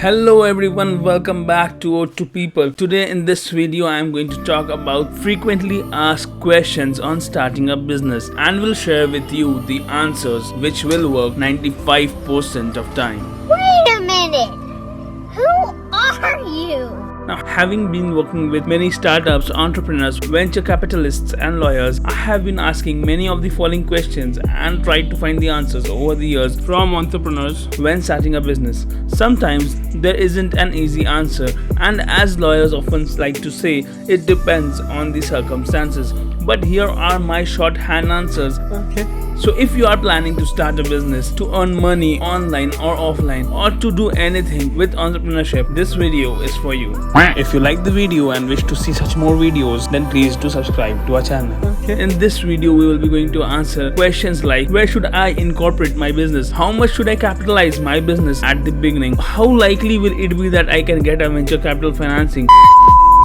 Hello everyone, welcome back to O2 People. Today in this video I am going to talk about frequently asked questions on starting a business and will share with you the answers which will work 95% of time. Wait a minute! Who are you? Now, having been working with many startups, entrepreneurs, venture capitalists and lawyers, I have been asking many of the following questions and tried to find the answers over the years from entrepreneurs when starting a business. Sometimes there isn't an easy answer, and as lawyers often like to say, it depends on the circumstances. But here are my shorthand answers. So if you are planning to start a business, to earn money online or offline, or to do anything with entrepreneurship, this video is for you. If you like the video and wish to see such more videos, then please do subscribe to our channel. In this video, we will be going to answer questions like: where should I incorporate my business? How much should I capitalize my business at the beginning? How likely will it be that I can get a venture capital financing?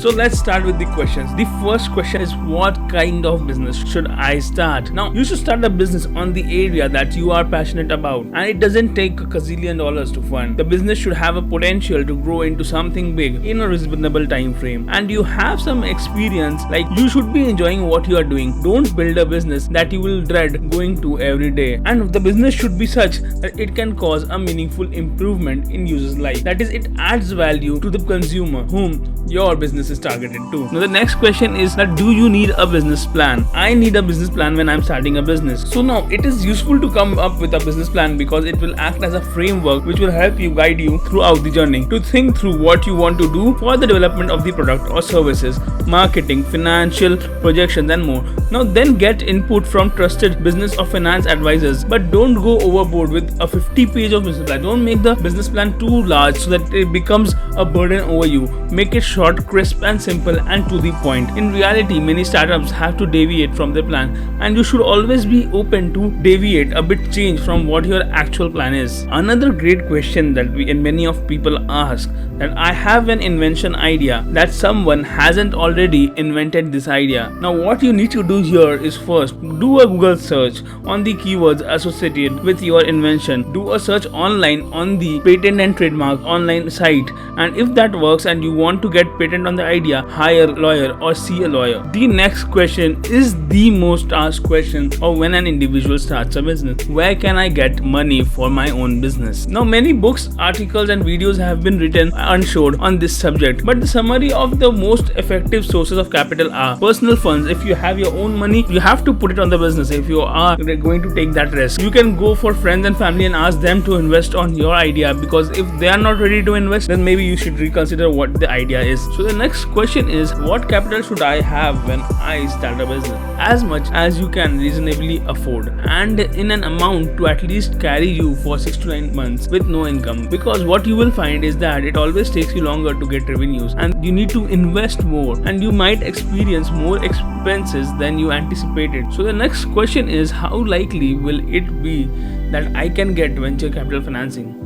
So let's start with the questions. The first question is, what kind of business should I start? Now, you should start a business on the area that you are passionate about, and it doesn't take a gazillion dollars to fund. The business should have a potential to grow into something big in a reasonable time frame, and you have some experience, like you should be enjoying what you are doing. Don't build a business that you will dread going to every day, and the business should be such that it can cause a meaningful improvement in users' life. That is, it adds value to the consumer whom your business is targeted to. Now the next question is that, do you need a business plan? I need a business plan when I'm starting a business. So now it is useful to come up with a business plan because it will act as a framework which will help you guide you throughout the journey to think through what you want to do for the development of the product or services, marketing, financial projections and more. Now then get input from trusted business or finance advisors, but don't go overboard with a 50-page of business plan. Don't make the business plan too large so that it becomes a burden over you. Make it short, crisp and simple and to the point. In reality, many startups have to deviate from their plan, and you should always be open to deviate a bit, change from what your actual plan is. Another great question that many of people ask, that I have an invention idea that someone hasn't already invented this idea. Now what you need to do here is, first do a Google search on the keywords associated with your invention. Do a search online on the patent and trademark online site, and if that works and you want to get patent on the idea, hire a lawyer or see a lawyer. The next question is the most asked question of when an individual starts a business: where can I get money for my own business? Now many books, articles and videos have been written and showed on this subject, but the summary of the most effective sources of capital are personal funds. If you have your own money, you have to put it on the business. If you are going to take that risk, you can go for friends and family and ask them to invest on your idea, because if they are not ready to invest, then maybe you should reconsider what the idea is. So the next question is, what capital should I have when I start a business? As much as you can reasonably afford, and in an amount to at least carry you for 6 to 9 months with no income, because what you will find is that it always takes you longer to get revenues and you need to invest more, and you might experience more expenses than you anticipated. So the next question is, how likely will it be that I can get venture capital financing?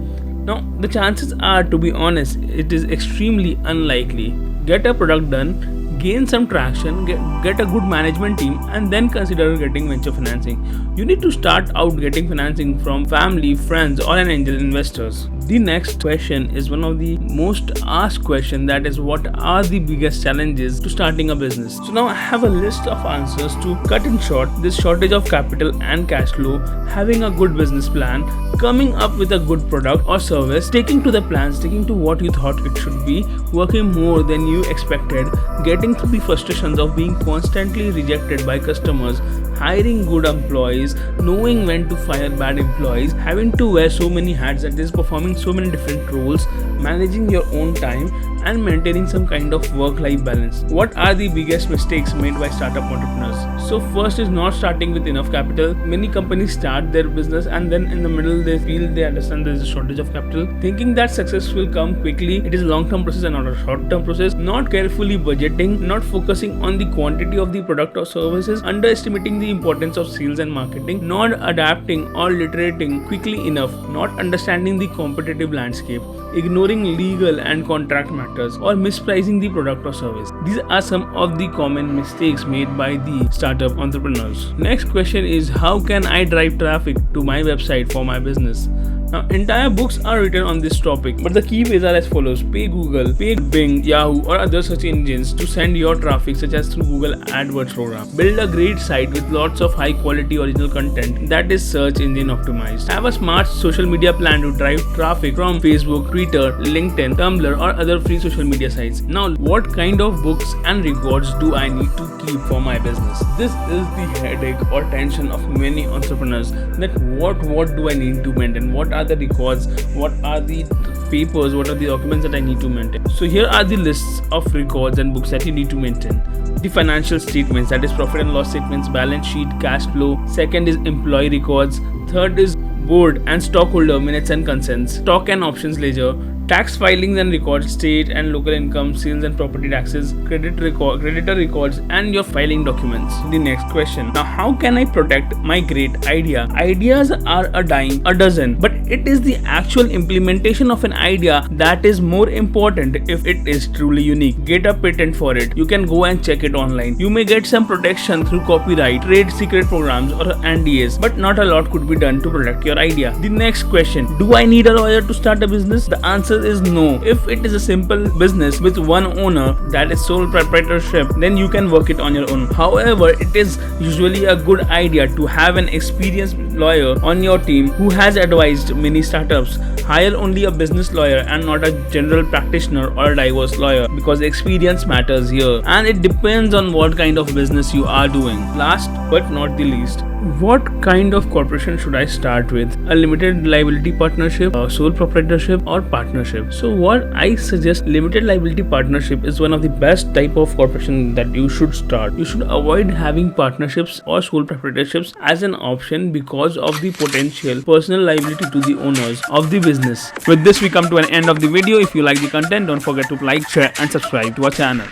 Now the chances are, to be honest, it is extremely unlikely. Get a product done, gain some traction, get a good management team, and then consider getting venture financing. You need to start out getting financing from family, friends or an angel investors. The next question is one of the most asked questions, that is, what are the biggest challenges to starting a business? So now I have a list of answers to cut in short this shortage of capital and cash flow, having a good business plan, coming up with a good product or service, sticking to the plan, sticking to what you thought it should be, working more than you expected, getting through the frustrations of being constantly rejected by customers, hiring good employees, knowing when to fire bad employees, having to wear so many hats, that is, performing so many different roles, managing your own time and maintaining some kind of work-life balance. What are the biggest mistakes made by startup entrepreneurs? So first is not starting with enough capital. Many companies start their business and then in the middle they feel they understand there is a shortage of capital, thinking that success will come quickly. It is a long-term process and not a short-term process. Not carefully budgeting, not focusing on the quantity of the product or services, underestimating the importance of sales and marketing, not adapting or iterating quickly enough, not understanding the competitive landscape, ignoring legal and contract matters, or mispricing the product or service. These are some of the common mistakes made by the startup entrepreneurs. Next question is, how can I drive traffic to my website for my business? Now, entire books are written on this topic, but the key ways are as follows. Pay Google, pay Bing, Yahoo or other search engines to send your traffic, such as through Google AdWords program. Build a great site with lots of high quality original content that is search engine optimized. Have a smart social media plan to drive traffic from Facebook, Twitter, LinkedIn, Tumblr or other free social media sites. Now, what kind of books and records do I need to keep for my business? This is the headache or tension of many entrepreneurs, that what do I need to maintain? What are the records? What are the papers? What are the documents that I need to maintain? So here are the lists of records and books that you need to maintain. The financial statements, that is profit and loss statements, balance sheet, cash flow. Second is employee records. Third is board and stockholder minutes and consents, stock and options ledger, tax filings and records, state and local income, sales and property taxes, creditor records, and your filing documents. The next question. Now, how can I protect my great idea? Ideas are a dozen, but it is the actual implementation of an idea that is more important if it is truly unique. Get a patent for it. You can go and check it online. You may get some protection through copyright, trade secret programs or NDAs, but not a lot could be done to protect your idea. The next question. Do I need a lawyer to start a business? The answer is no. If it is a simple business with one owner, that is sole proprietorship, then you can work it on your own. However, it is usually a good idea to have an experienced lawyer on your team who has advised many startups. Hire only a business lawyer and not a general practitioner or a divorce lawyer, because experience matters here, and it depends on what kind of business you are doing. Last but not the least, what kind of corporation should I start with? A limited liability partnership, a sole proprietorship or partnership? So what I suggest, limited liability partnership is one of the best type of corporation that you should start. You should avoid having partnerships or sole proprietorships as an option because of the potential personal liability to the owners of the business. With this, we come to an end of the video. If you like the content, don't forget to like, share and subscribe to our channel.